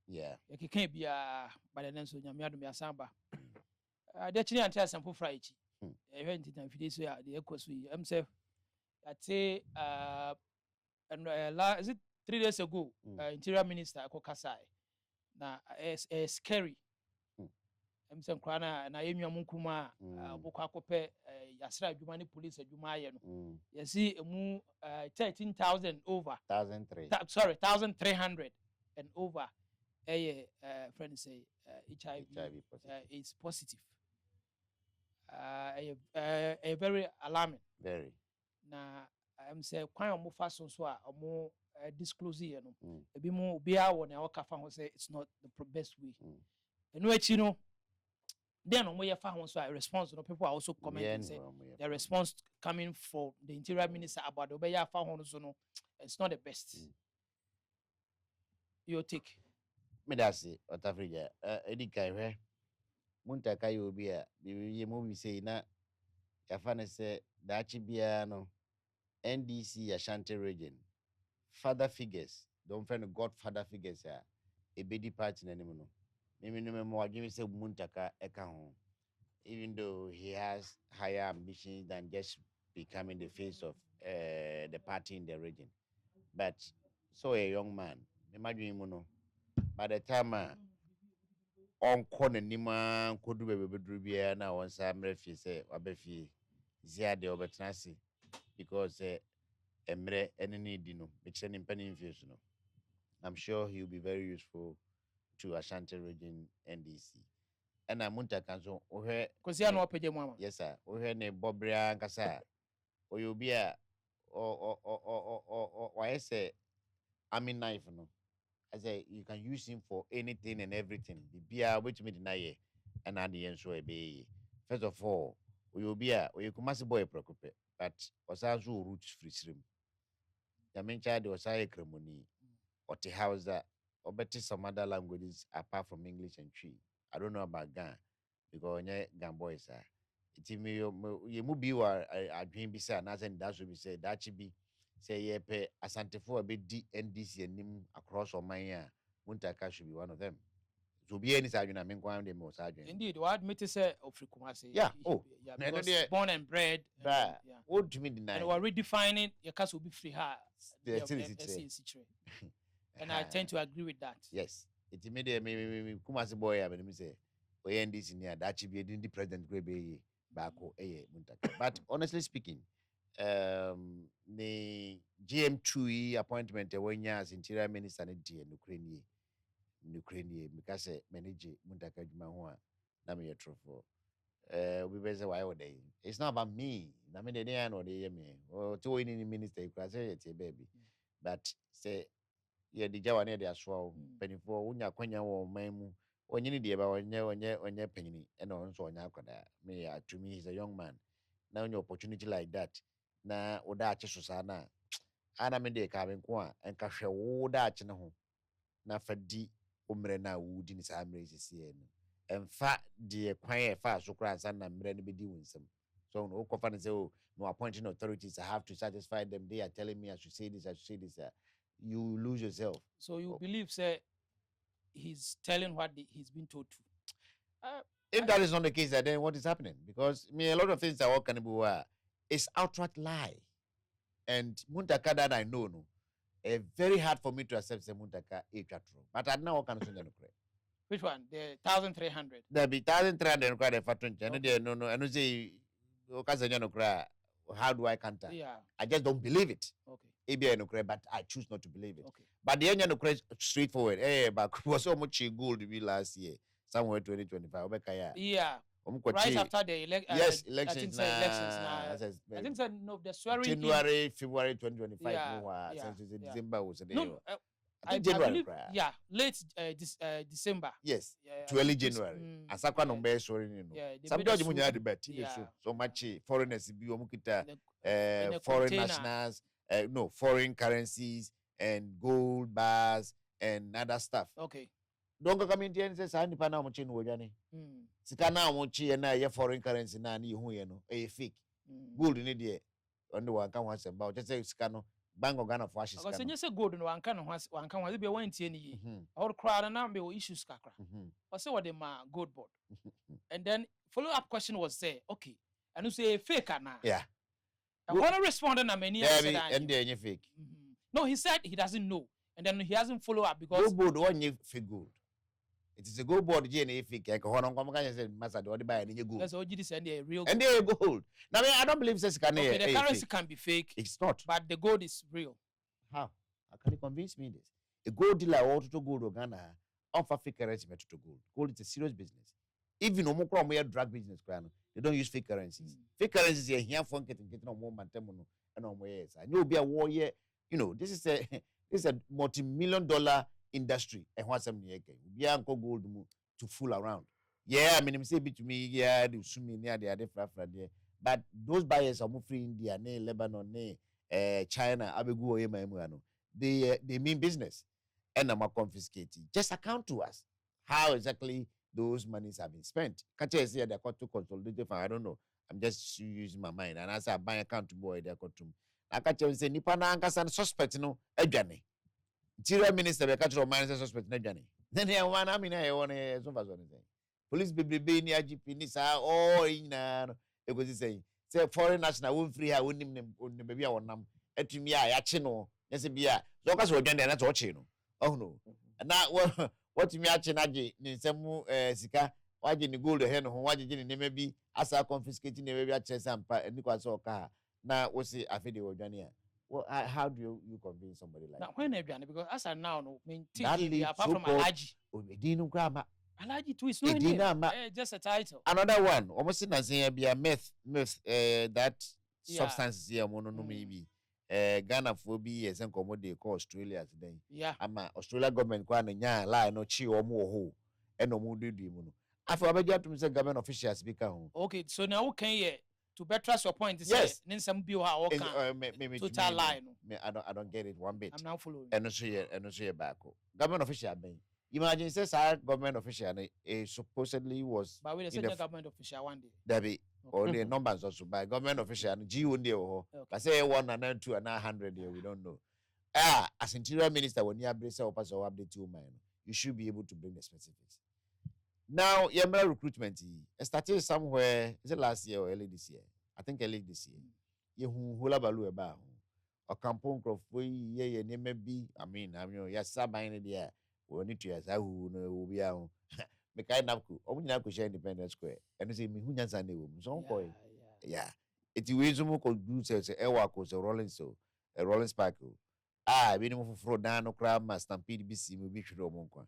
Yeah. You can't be by the name of Yamiadum Samba. The Chinian tell some for Friday. I went in a few days where the echoes we himself. I'd say, and is it 3 days ago, Interior Minister Kokasai. Now, it's scary. I'm saying, Krana and I am Yamunkuma, Bokakope, Yasra, Jumani police, Jumayan. You see, 13,000 over. 1,003. Sorry, 1,300 and over. Friends say HIV is positive. A very alarming. Very. Now, I'm saying, quite a more fast on so more disclosure. A bit more be our one. Our Kafan say it's not the best way. And which then on where you found so a response, people are also commenting say the response coming from the Interior Minister about the way you found so no, it's not the best. Your take. Me that's it. Otafrija. Edi kaiwe. Muntaka will be a movie say na. Yafane say dachi biya no. NDC Ashanti region. Father figures. Don't find godfather figures here. A baby party na nimuno. Mimi no give me say Muntaka eka home. Even though he has higher ambitions than just becoming the face of the party in the region. But so a young man, imagine muno. By the time on corner nima kodu bebe drubia na onsa mrefi say wabefi zia de obetnasi because emre eneni dino mixen impeni infuse no. I'm sure he'll be very useful to Ashanti region NDC. And I Muntaka so ohe because you know peje mama. Yes sir. Ohe ne bobria nkasa. Oyobia or I say I mean knife no. I say you can use him for anything and everything. The beer which me deny and at the end so be. First of all, we will be or you come as a boy preoccupy, but also roots free stream. The main child was a ceremony or the house that or better some other languages apart from English and Tree. I don't know about Gan because Gan boys are. It me you move you are a dream beside and that's what we say that should be. Say ye pay Asante for a bit NDC and nim across or my Muntaka should be one of them. So be any side I mean one them most indeed, what admit to say of Kumasi. Yeah, born and bred. What do you mean deny? And we're redefining your case will be free her. And I tend to agree with that. Yes. It immediately me Kumasi boy I mean say NDC near that should be the president Grebe Bako Muntaka. But honestly speaking, the GM2 appointment when as Interior Minister in Ukraine because manage Muntaka Juma na me trofo. We be say why would they? It's not about me. I mean they know they me. Or to any minister you can say it's a baby. But say yeah the jawa near their swell penny for unya kwanya wo memu onye ni de ba onye penny and on so onya kwada. Me to me he's a young man. Now an opportunity like that. Na oda ache susana ana me de ka benko a enka hwe wo da ache ne ho na fadi omre na wudi ni sa amre sisi no emfa de kwan e fa so kra san na mre no be di winsem so no ko fa ne say oh no appointing authorities I have to satisfy them they are telling me I should say this you lose yourself. So you believe say he's telling what he's been told to if that is not the case then what is happening because me a lot of things are all can be it's outright lie. And Muntaka that I know, very hard for me to accept the Muntaka true. But I know what kind of thing. Which one? The 1,300. There be 1,300 cry for 20. No. I know say how do I counter? Yeah. I just don't believe it. Okay. But I choose not to believe it. Okay. But the end straightforward. But was so much gold to be last year, somewhere 2025. Yeah. Right after the elections. I think so. No, the swearing January, February 2025. Yeah. Since December was the day. No, I January. Yeah, late December. Yes, to early January. Asakwa no be swearing. Some judge munya debate. So much foreigners be omukita foreign nationals, foreign currencies and gold bars and other stuff. Okay. Don't come in and say sani pa na mo chi no wajani. Sika na mo chi na ye foreign currency na na hu ye no e fake. Gold ni de on the one kan wan say about just say sika no Bank of Ghana for ashes. Because you say gold no one can be one any or crowd and now issues kakra. Or say what they gold board. And then follow-up question was say, okay, and you say fake na. Yeah. And one responded and many said and they're fake. No, he said he doesn't know. And then he hasn't followed up because gold board one fake gold. It is a gold board GNA fake. I can master the buy any gold. That's all you send a real gold. And they're gold. Now I don't believe this can okay, the currency can be fake. It's not. But the gold is real. How? How can you convince me this? A gold dealer or to gold or Ghana offer fake currency to gold. Gold is a serious business. Even no more drug business, they don't use fake currencies. Fake currencies here for getting no more mantemono and no more years. I know be a war year. You know, this is a multi-million-dollar industry. And what's some year be uncle gold to fool around. Yeah, I mean, say to me, yeah, they sue me near the other there. But those buyers are more free India, Lebanon, China, Abegu, they mean business. And I'm confiscating. Just account to us how exactly those monies have been spent. Can't you say they're got to consolidate? I don't know. I'm just using my mind. And as I buy account to boy, they're got to. I can't you say Nipa na ankasan suspect no Edjane. Interior Minister be catch mine suspect na Edjane. Then here one I mean I want so far so anything. Police be ni IGP ni sa oh ina e go say foreign national won free ha wonim baby a wonam atumi a ya che no. Yes bia. So ka so Edjane na to che no. Oh no. Na what me ache na je ni nsemu sika waje ni gold he no ho waje ni neme bi asa confiscate ni maybe ache sampa ni kwa so ka na we say afede odwane. Well, how do you convince somebody like now when odwane? Because as I now no mean apart from Alaji Odinu grama Alaji too is no just a title. Another one almost na say be a myth that substance here mono no maybe Ghana for be yes and they call Australia today. Yeah. Ama Australia government kwa nya lie no chi omo ho e no mu didi mu no. After abeja to say government officials speaker ho. Okay, so now can you to better your point is yes. Some be how total lie no. I don't get it one bit. I'm now following. And no so back. Government official ben. Imagine says our government official supposedly was but we the government official one day. There be or the numbers also by government official and G one day or I say 1 and then 2 and 100 there we don't know. As interior minister when you have brace up or update you mind, you should be able to bring the specifics. Now your recruitment it started somewhere is it last year or early this year? I think early this year. You hula balu eba or campaign crop ye maybe I mean yes sabine there we need to yes I will be out. Make I napku. Omunya ko share Independence Square. And say me hu nyansa na wo. So boy. Yeah. It we zumo ko do say ewa ko so rolling so. A rolling spark. We no for down no crowd ma stampede BC me be hwere omo nkwa.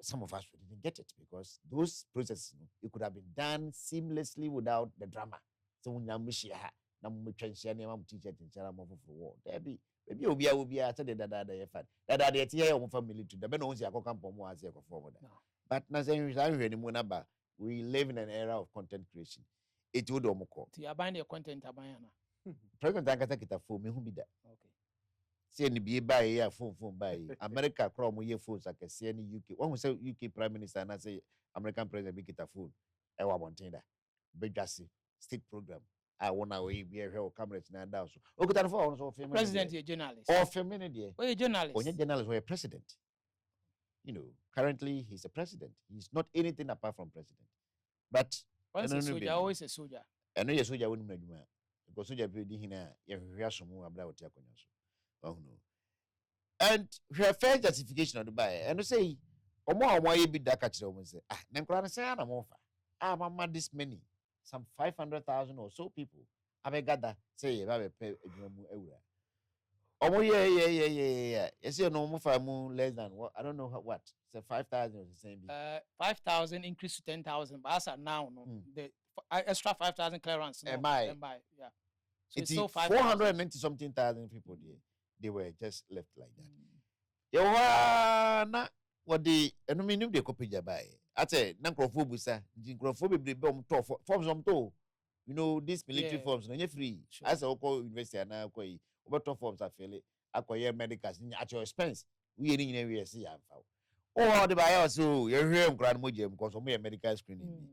Some of us didn't get it because those processes it could have been done seamlessly without the drama. So when you mushi ha na mo twanhia na ma teacher tinchara mo for war. There be obi a say the dada ye fan. Dada de tie your family to the be no nsi akoka mpom ase akofo that. But now we live in an era of content creation. It would omoko. You buy your content abayana. President Agatha kita phone me who be that. Okay. See any be buy here phone buy. America chrome ye phones like see any UK. One who say UK Prime Minister and I say American President be kita phone. I want montenda. Be just state program. I wanna we be here cameras na down so. Okay, that for so President a journalist. Or feminine there. Oh, a journalist. Or journalist or a president. You know, currently he's a president. He's not anything apart from president. But once a soldier, always a soldier. I know you're soldier wouldn't know because soldier building here, you have some more about your oh no. And her fair justification of the buyer, and to say, or more why you be that catch almost say, then Quran say I'm offer. Mama this many, some 500,000 or so people. I gather say I have a pay a oh yeah. Yes, you know more less than what I don't know what. So 5,000 is the same. 5,000 increase to 10,000. But as now, no, the extra 5,000 clearance. No, yeah. So it's still 490 something thousand people there. They were just left like that. Yowana what the enemy they copy jabai. I say nankrofobia, nankrofobia be forms to. You know these military forms, no free. Sure. As I call university and now what forms are fairly acquire medicals at your expense. We ain't in we see oh the buyer so you hear grand mojem because of me medical screening.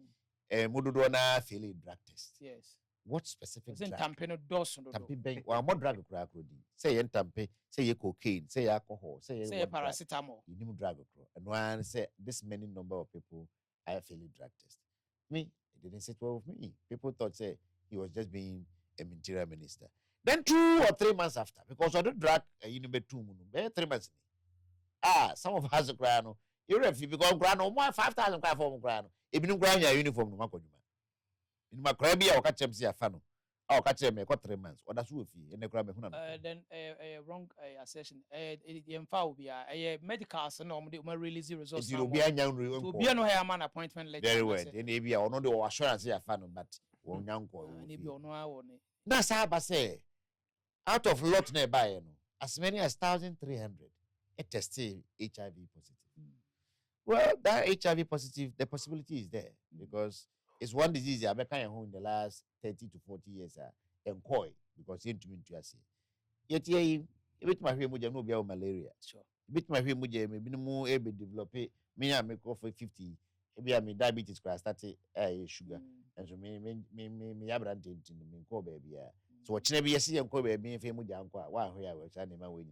Mududona fairly drug test. Yes. what specific drug? Tampe no dose no. Tampe ben wa mo drug kura krodi. Say yen tampe, say ye cocaine, say ye alcohol, say ye paracetamol. You need drug kura. And one say this many number of people are failing drug test. Me, it didn't sit well with me. People thought say he was just being a interior minister. Then 2 or 3 months after, because I don't drag you know 3 months. Some of us cry no. You refuse because grant no more 5,000 cry for grant. If you grant your uniform no matter. In my crabby or catch them see a fan. I'll catch them 3 months. Or that's what in the crab. Then wrong assertion. The info will be a medical so normally release the results. It will be a young to be no hair man appointment later. Very well. Then maybe I know the assurance here fan but one young boy. That's how I say. Out of lot nearby, as many as 1,300 tested HIV positive. Well, that HIV positive, the possibility is there because it's one disease I've been in the last 30 to 40 years and koi because into say. Yet ye bit my hair no be malaria. Sure. Bit my hair maybe no more able develop it. Me I make for 50. Maybe I mean diabetes class started sugar. And so me abrante into me call baby. So what never you see and call baby if you why we are trying to win.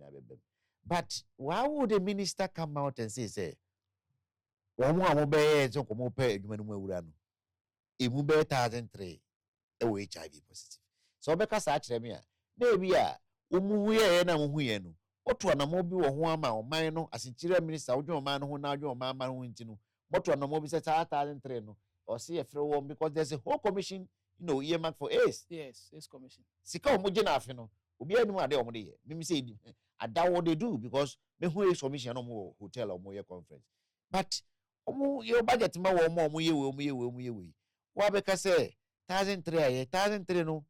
But why would the minister come out and say one more be so come pay you no it will be 1,003 HIV positive. So because such me baby umu ye na mu ye no oto na mo bi wo ho ama o man no asinchire minister wo dwon man no ho na dwon man man ho ntinu moto na mo bi say 1,003 no or see a free one because there's a whole commission earmark for AIDS. Yes, AIDS commission. Sika omo gina afi no obi anu ade omo de ye me say ada what they do because me who AIDS commission no mo hotel omo ye conference but omo your budget ma wo omo ye we wa be ka say 1,003 no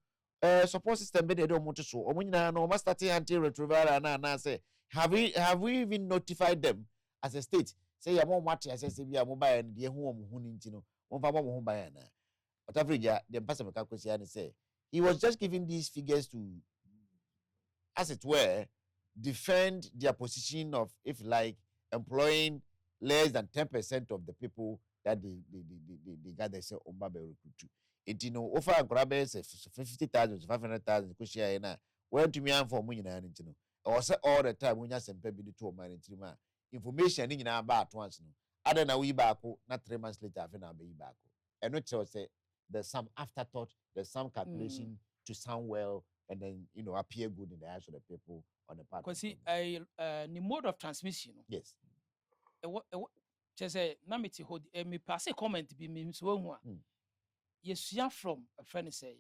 support system be dey do omo to so omo nyina no omo start anti-retroviral na say have we even notified them as a state say ya mo mate asese bia mo buy and de hu omo hu ni ntino mo fa mo hu buy na but Africa the person make Kwesi and say he was just giving these figures to as it were defend their position of if like employing less than 10% of the people that they got they say Omba be recruit. It offer grab say 50,000 to 500,000 Kwesi na went to me and for money na ntino or say all the time when you sempe bi the 2 man ntima information ni nyina ba at once no other na we back na 3 months later afi na be back and not say there's some afterthought, there's some calculation to sound well and then appear good in the eyes of the people on the part. Because the mode of transmission. Yes. Just say namiti hold me pass a comment be me so one. Yes, you from a friend say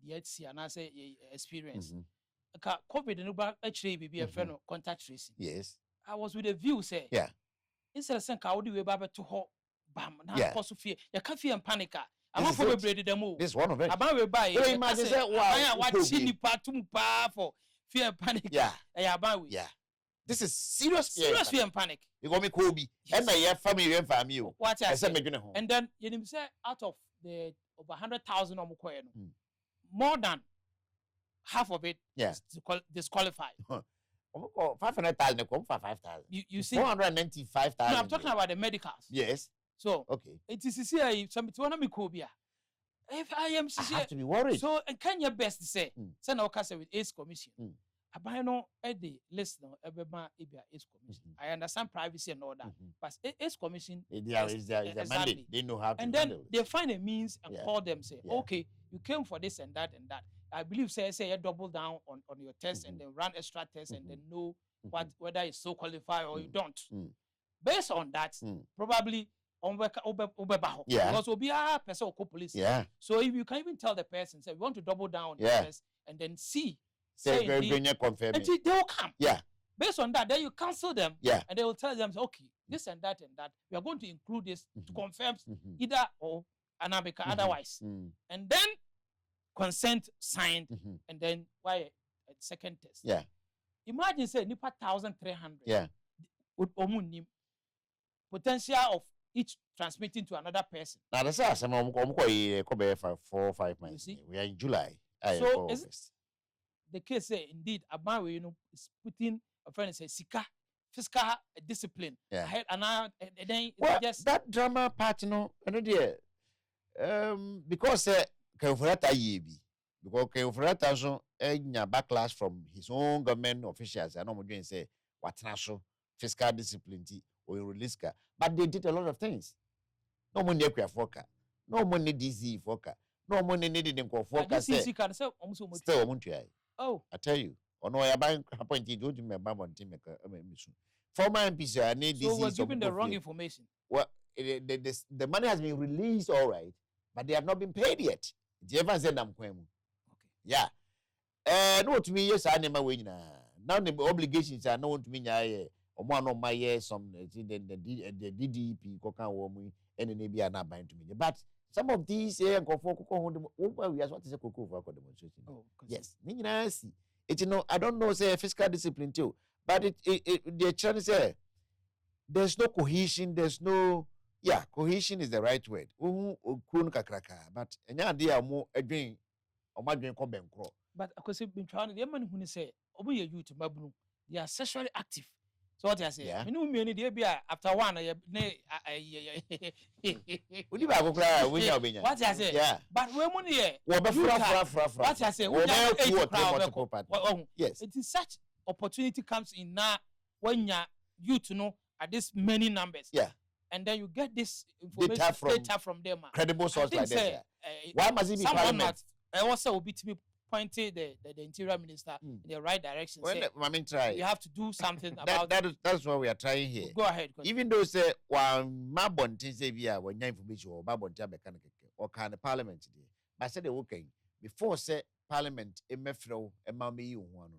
the HC and I say experience. COVID no back actually be a friend of contact tracing. Yes. I was with a view say instead of saying how do we back to ho bam now cause fear. You can't fear and panic. I'm not for braided them all. This one of it. About we buy. Imagine say wow. What chini patum pa for fear and panic. Yeah. Yeah. This is serious fear and panic. You got me Kobe. And my family and family. What I said and then you say out of the over 100,000 more than half of it is disqualified. 500,000 come for 5,000. You see 495,000. No, I'm talking about the medicals. Yes. So okay. It is here some to me Kobia. If I am I have to be worried. So and can you best say send our case with AIDS commission. I know the listener everyone AIDS commission. I understand privacy and all that. But AIDS commission is their mandate. They know how to and then they find a means and call them say, okay, you came for this and that and that. I believe say you double down on your test and then run extra tests and then know whether it's so qualified or you don't. Based on that, probably because we'll be a person or police. Yeah. So if you can even tell the person, say we want to double down on the test and then see. Say confirm and they will come. Yeah. Based on that, then you cancel them. Yeah. And they will tell them, okay, this and that. We are going to include this to confirm either or Anabika otherwise. And then consent signed and then why a second test. Yeah. Imagine say nipa 1,300. Yeah. With potential of each transmitting to another person. Now that's us. I'm going 4 or 5 months. We are in July. So is the case say indeed about is putting a friend say sika fiscal discipline. Yeah. And then just that drama part, dear. Because can for that because okay, for that also, backlash from his own government officials. I know what you say, what national fiscal discipline, or release car. But they did a lot of things. No money forecast, no money DC forecast, no money needed in forecast. This is can say almost still want to. Oh, I tell you, or no, I buying appointed to me about team mission. Former MPs, I need so this. we're giving the wrong information. Well, the money has been released, all right, but they have not been paid yet. Do you ever said I'm okay? Yeah. No, to me, yes, I never win. Now the obligations are known to me. Or one of my some the DDP coca woman and maybe are not buying to me. But some of these we are what is a cocoa for demonstration. Oh, yes, it I don't know say fiscal discipline too, but they're trying to say there's no cohesion, there's no cohesion is the right word. But any idea more a drink or my drink come bankrupt. But of course, been trying the man who say, "Oh, you to Mabunu, they are sexually active." So what I say, yeah, you know, me be after one, what I say, yeah, but when money, what I say, yes, it is such opportunity comes in now when you to know at this many numbers, yeah, and then you get this information data from them, credible source like that. Why must it be parliament? I also will be to me pointed the interior minister in the right direction. Well, I mean, try. You have to do something about that's what we are trying here. Go ahead. Even though say one mabontin say via when you information or babontin mechanic or kind of parliament today. But said the okay before say parliament emefro emami you one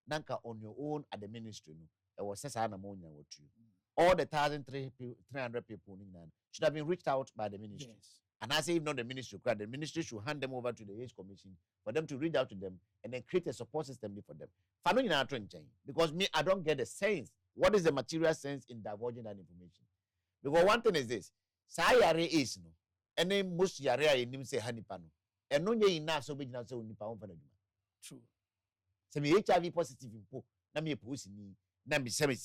nanka on your own at the ministry no it was says ammonia what you all the 1,300 people should have been reached out by the ministry. Yes. And I say if not the ministry should hand them over to the Age Commission for them to reach out to them and then create a support system for them. Because me, I don't get the sense. What is the material sense in divulging that information? Because one thing is this: Sayare is no, and then most yare in say hanipano, and no ye enough so big now so nipa. True. So me HIV positive impo, na me pussy ni, na me say me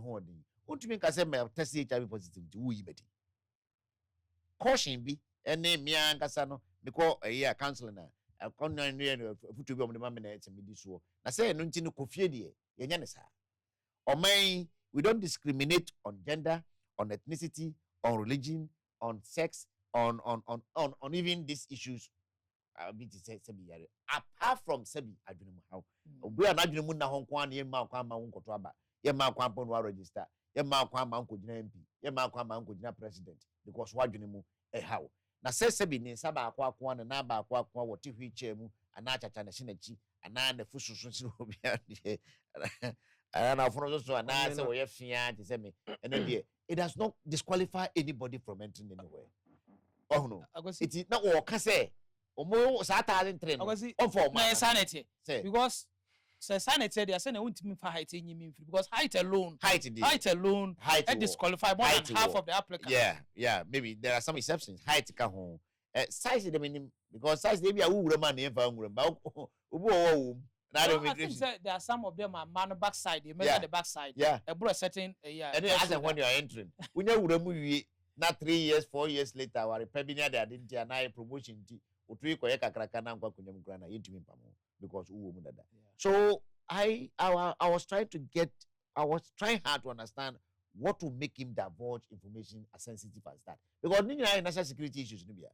holding. What to me can say me test HIV positive to who you bet. Caution be and name me and Cassano because a year counselor now. I can't put to be on the mamma and this war. I say, no, Tino Kofiedia, Yanisa. Or may we don't discriminate on gender, on ethnicity, on religion, on sex, on even these issues. I'll be to say, apart from Sebi, I don't know how. We are not going to Hong Kong, Yema, Kwama, Yema, Kwampo, register. Yema, Kwama, Uncle MP, Yema, Kwama, Uncle President. Because what you know, how na sebi ni saba akwa na na ba akwa what you chemu ana chacha na shinachi ana na fususu obi ana for so ana say we fia to say me and then it does not disqualify anybody from entering anywhere. Oh no, it is not what can say omo sa 1,300 on for my sanity because sanity they are saying won't mean for height because height alone disqualify more than half of the applicants. Yeah, maybe there are some exceptions. Height can home. Size the minimum because size they be a woman if I'm but I think there are some of them are man backside. They measure the backside. Yeah, a certain and as when you are entering, when you would not 3 years, 4 years later, our Pebinia they didn't and promotion because so I was trying hard to understand what will make him divulge information as sensitive as that. Because national security issues in Libya.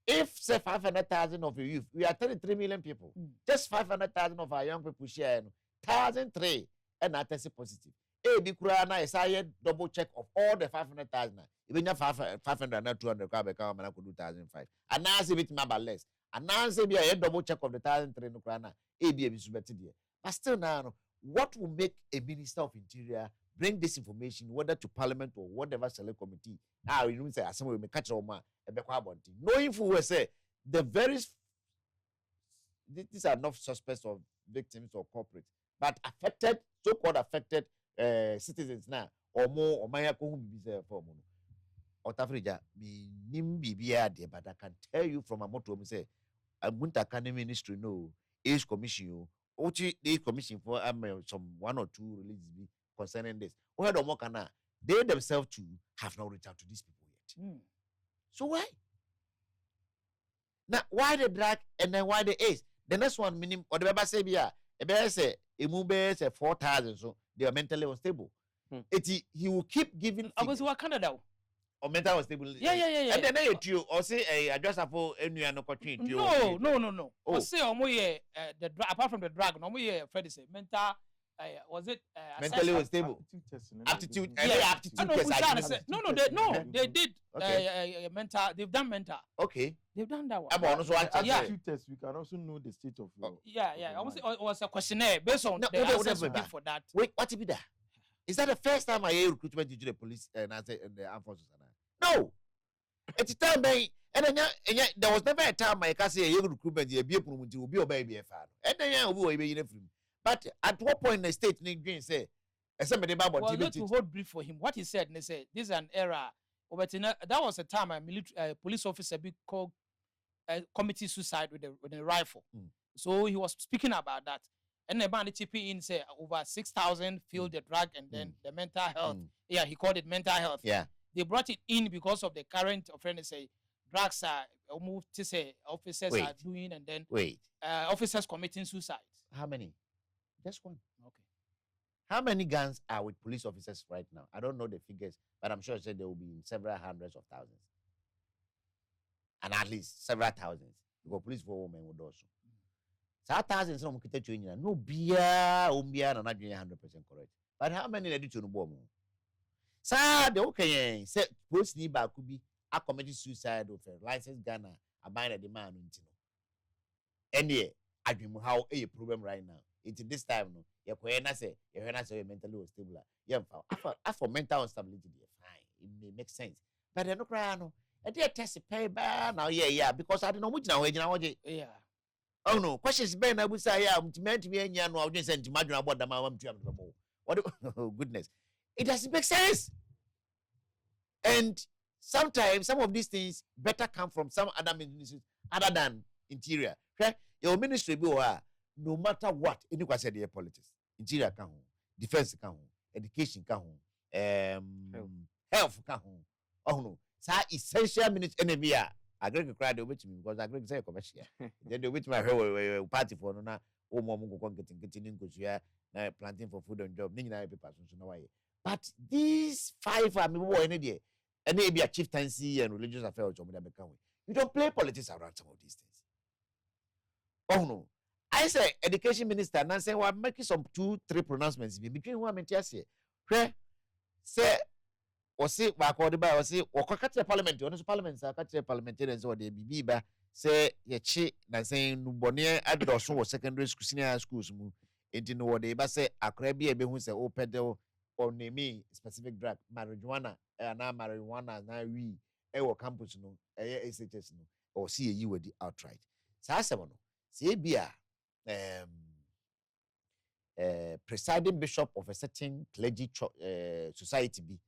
If say 500,000 of your youth, we are 33 million people. Just 500,000 of our young people share 1,003 and are tested positive. Be Kurana is I double check of all the 500,000. Even your 500 and 200 car become and I could do 1,005. And now say it number less. And now say be a double check of the 1,003 no Kurana. But still now, what will make a minister of interior bring this information whether to parliament or whatever select committee? Now you say assembly may catch on knowing full well say the very these are not suspects of victims or corporates, but affected, so-called affected citizens now or more or my for Otafrija me nimbi but I can tell you from a motto say a Muntaka'S ministry no age commission the commission for some 1 or 2 releases concerning this. They themselves too have not reached out to these people yet. So why? Now, why the drug and then why the AIDS? The next one, minimum, or the Baba say, yeah, a bear say, a move say 4,000, so they are mentally unstable. He will keep giving. I was in Canada. Or mental unstable. Yeah. And then I you or say I just have any opportunity. No. Oh, say apart from the drug, no more Freddy say mental. Was it mentally unstable? Aptitude. They did mental. They've done mental. Okay, they've done that one. Aptitude test. We can also know the state of your. It was a questionnaire based on the answers we give for that. Wait, what be that? Is that the first time I hear recruitment into the police and the armed forces? No. At the time, and there was never a time I can say a recruitment will be obeyed by a fan. And then will be in But at what point in the state, Nick Green say, somebody about let to hold brief for him. What he said, they say this is an error. But that was a time a police officer be called committed suicide with a rifle. So he was speaking about that. And the man chipping in say over 6,000 feel the drug and then the mental health. Yeah, he called it mental health. Yeah. They brought it in because of the current offenders say drugs are moved to say officers are doing and then officers committing suicides. How many? Just one. Okay. How many guns are with police officers right now? I don't know the figures, but I'm sure there will be in several hundreds of thousands. And at least several thousands. Because police for women would also. So thousands of them no beer, and not 100% correct. But how many did you know? Sir, the okay, say post ni ba could be a committed suicide of a licensed gunner, a bind the man and I dream how a problem right now. It's this time no. Your quena say you're mentally unstable. Yeah, for mental instability, fine. It may make sense. But I no cry no. I did test pay bad now, because I don't know which now. Yeah. Oh no, questions Ben I would say, meant to be any annual audience and to imagine about the mom to what oh goodness. It doesn't make sense. And sometimes some of these things better come from some other ministries other than interior. Okay? Your ministry be no matter what, any question the politics. Interior can defense can education can health can oh no. So essential ministry enemy I agree to cry the with me because I agree to say commercial. Then they wait my party for no getting planting for food and job. But these 5 are more any and maybe a chieftaincy and religious affairs. You don't play politics around some of these things. Oh no. I say education minister and I say well, I'm making some 2-3 pronouncements between one and say or say back or the by or say or catch parliament on parliaments are catch parliamentarians or the biba say ye chi na saying Nubonia adults or secondary school senior schools mu into no they ba say akrabi ebe hu say o pedal or name specific drug marijuana na marijuana na we e wo campus no e SHS no or see you with the outright sa asem no say bia presiding bishop of a certain clergy society be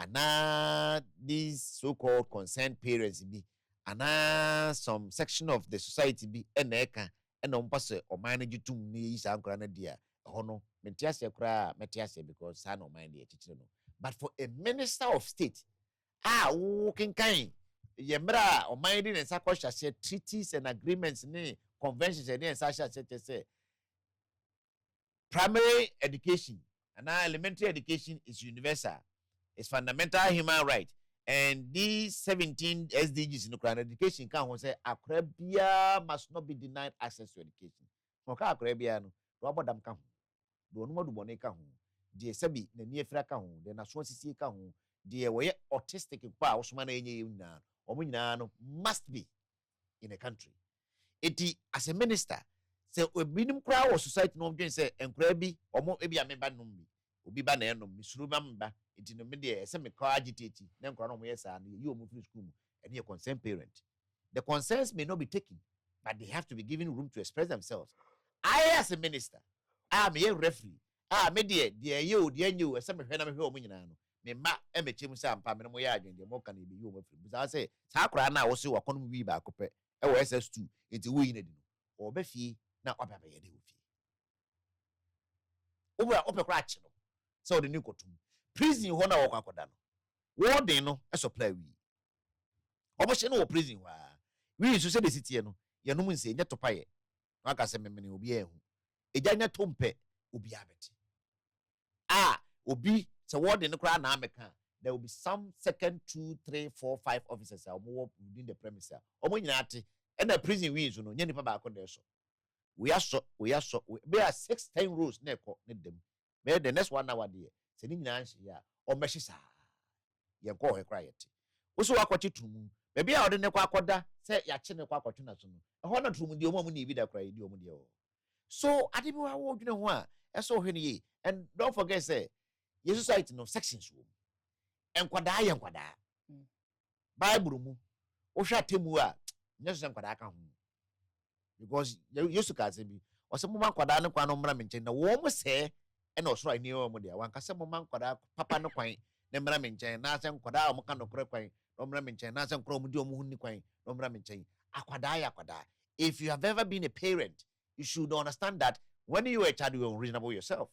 and these so-called concerned parents be and some section of the society be eneka and on pass or manage to me is uncle dear hono metiasia kra metiasia because son of mine no but for a minister of state walking kind yemra or minding and sakosha say treaties and agreements ne conventions and sasha say primary education and elementary education is universal. It's fundamental human right. And these 17 SDGs in Ukraine education can say Akrabia must not be denied access to education. Moka Akrabia no Robert Dam can do no do boneka ho. De sebi na niefra ka ho, de na so sisi ka ho, de we autistic pa osoma na enye na. Omo nyina no must be in a country. Eti as a minister say obinim kra wo society no dwen say enkra bi omo ebi ameba no bi. Obi ba na enom misuru ba mba. It in the media, some agitated, then Crown yes, and you move to school, and your concerned parent. The concerns may not be taken, but they have to be given room to express themselves. I, as a minister, I'm a referee. Media, dear you, as some friend of home, me ma, Emma Chimsam, Pamela Moyag, and the Mokan be you. But I say, Sakra now also a con we back up, OSS2, into winning, or Beffy, now up a day. Over upper cratch, so the new cotton. Prison hona wakwakoda no warden no supply we obo she no prison wa we so say the city no ye no mun say nya topaye no aka say memene obi ehu eja nya tompe obi abeti obi se word in kra na ameka there will be some second 2 3 4 5 officers within the premise omo nyina ate and the prison wins no nya nipa ba ko there so we are 6-10 rules na ekọ ne dem me the next 1 hour there se ni nyina anhye ya o mehye sa ye ko he kra yete wo so akọche tumu bebi a ode ne kwa akoda se ya che ne kwa akọche na so no ho na tumu di omo mu ni bi da kra yi di omo de o so ade bi wa wo dwene ho a eso hwe ne ye and don't forget say your society no sections wo enkwada ya enkwada bible mu wo hwa temu a nyeso enkwada ka ho because yesu ka se bi o se mo mankwada ne kwa no mra menchen na wo mo se e na osoro ani o mo de wan ka se mo mankwada papa no kwan ne mra menchen na se enkwada o mo ka no kore kwan no mra menchen na se nkro mo di o mo hu ni kwan no mra menchen akwada ya akwada. If you have ever been a parent, you should understand that when you are a child, you are unreasonable yourself.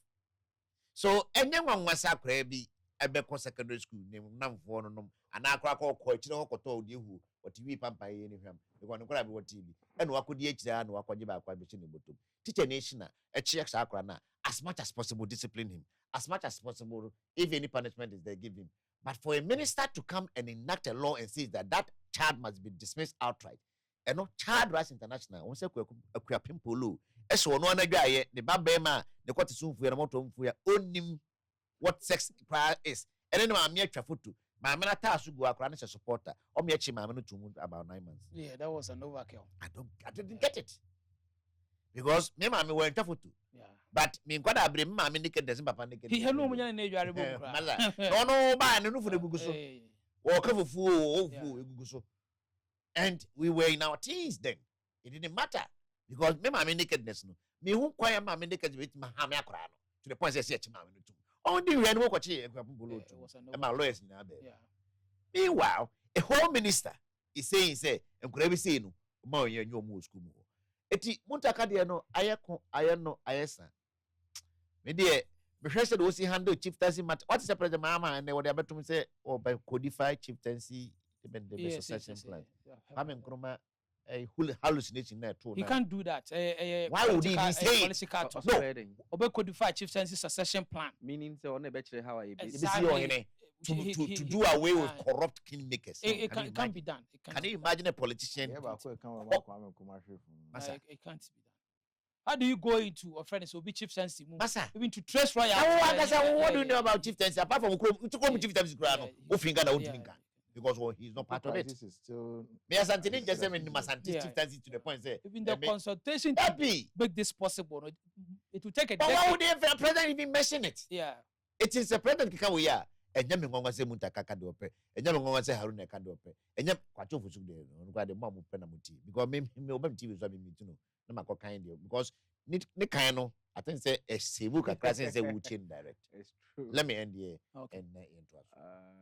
So anyone wants a crabby a secondary school name none for no and I crack or quite no told you what TV pampa any him. You want to grab what TV and what could each and what could you back by machine bottom. Teach a nation a checks acrana as much as possible, discipline him as much as possible if any punishment is they give him. But for a minister to come and enact a law and say that that child must be dismissed outright. And no Child Rights International, once a pimpolo, as one guy, the babema, the quarter soon for your motor for your own what sex is. And then I'm here to my man attached go across as a supporter, or me my man to about 9 months. Yeah, that was an overkill. I didn't get it. Because me mammy were tough to. Yeah. But me got a brim, mammy naked doesn't papa naked. He had no money in the No, buy no for the Guguso. Or cover fool, Guguso. And we were in our teens then. It didn't matter. Because me mammy nakedness no. Me who quiet mammy naked with my hammer crown. To the point I said, mammy. Only we had no watch here. And my lawyers in our bed. Meanwhile, a whole minister is saying, say, and could ever say no, more in your mood school. Eti Muntaka'S no, ayesa. Me dear, me said was he handle chieftaincy matter. What is the president mama and they were able to say, or by codify chieftaincy, the succession plan. Having Kroma a hallucination there too. He can't do that. Why would he say no? Obe codify chieftaincy succession plan. Meaning so on a bachelor how I exactly. To do away with corrupt kingmakers. It can't be done. Can you imagine a politician? It can't be done. How do you go into a friend so be chieftaincy? Even to trace royal. What do you know about chieftaincy? Apart from chieftaincy, because he's not part of it. This is still. Me as Antony just said, chieftaincy to the point say. Even the consultation to make this possible, it will take a decade. But why would the president even mention it? Yeah. It is the president Kikawaya. Enyame ngonga se Muntaka'S do pe enyame ngonga se Haruna ka do pe enyame kwacho fusu de no kwa de mamu pe na muti because me obam TV so me meet no na makọ kan de because ne kan no I think say a sevu kakra say we change direct. It's true. Let me end here okay. and into us.